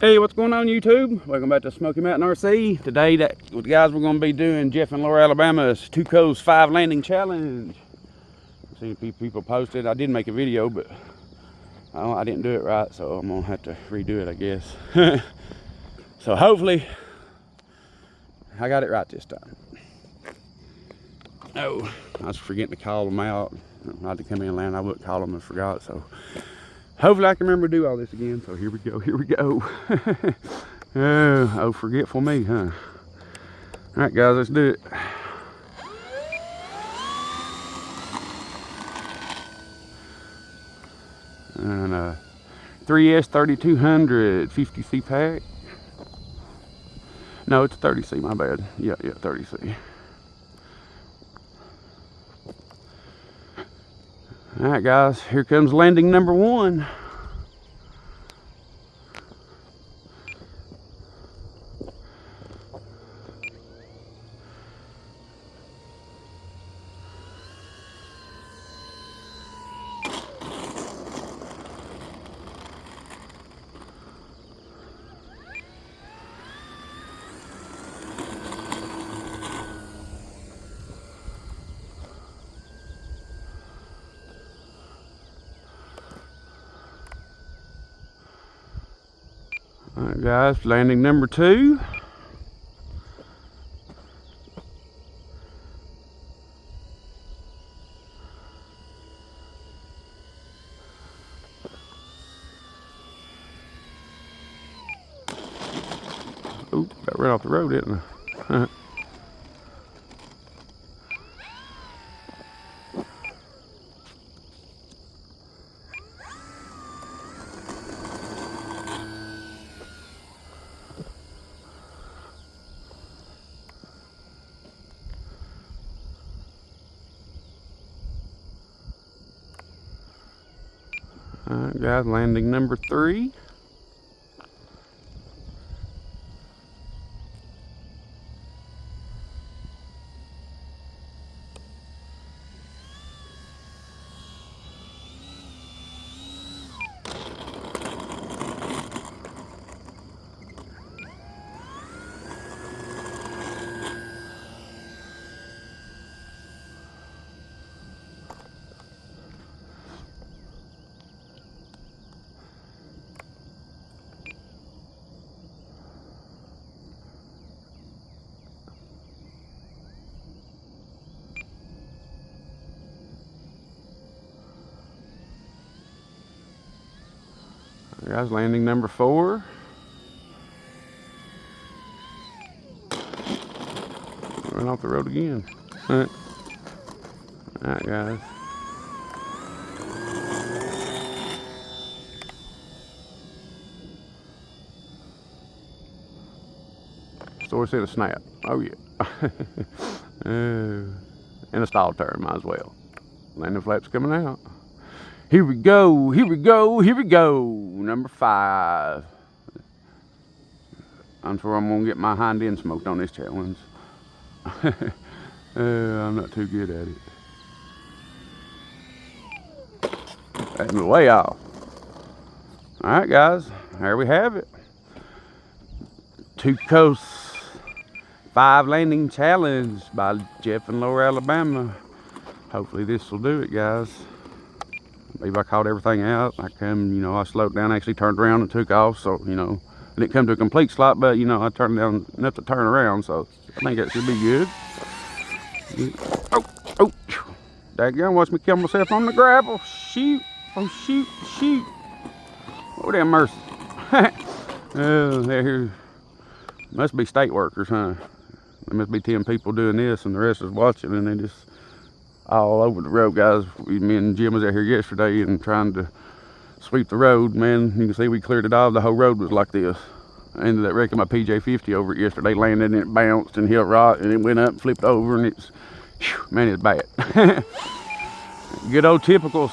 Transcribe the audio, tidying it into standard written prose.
Hey, what's going on YouTube? Welcome back to Smoky Mountain RC. Today, with the guys, we're going to be doing Jeff and Laura, Alabama's 2 Coast 5 landing challenge. See, people posted. I did make a video, but I didn't do it right, so I'm going to have to redo it, I guess. So hopefully, I got it right this time. Oh, I was forgetting to call them out. I had to come in and land. I wouldn't call them and forgot, so hopefully I can remember to do all this again. So here we go. Oh, forgetful me, huh? All right, guys, let's do it. And 3S 3200 50C pack. No, it's 30C, my bad. Yeah, 30C. All right, guys, here comes landing number 1. All right, guys, landing number 2. Oh, got right off the road, didn't I? All right, guys, landing number 3. Guys, landing number 4. Run off the road again. All right, guys. Story said a snap. Oh yeah. And a stall turn, might as well. Landing flaps coming out. Here we go. Number 5. I'm sure I'm gonna get my hind end smoked on this challenge. I'm not too good at it. That's way off. All right, guys, there we have it. 2 Coast 5 landing challenge by Jeff and Laura, Alabama. Hopefully this will do it, guys. Maybe I caught everything out. I slowed down, actually turned around and took off. So, I didn't come to a complete stop, but, I turned down enough to turn around. So, I think that should be good. Oh, daggone, watch me kill myself on the gravel. Shoot. Oh, shoot. Oh, damn mercy. There must be state workers, huh? There must be 10 people doing this and the rest is watching, and they just all over the road, guys. Me and Jim was out here yesterday and trying to sweep the road. Man, you can see we cleared it off. The whole road was like this. I ended up wrecking my PJ50 over it yesterday, landed, and it bounced and hit rock, and it went up and flipped over, and it's, man, it's bad. Good old typical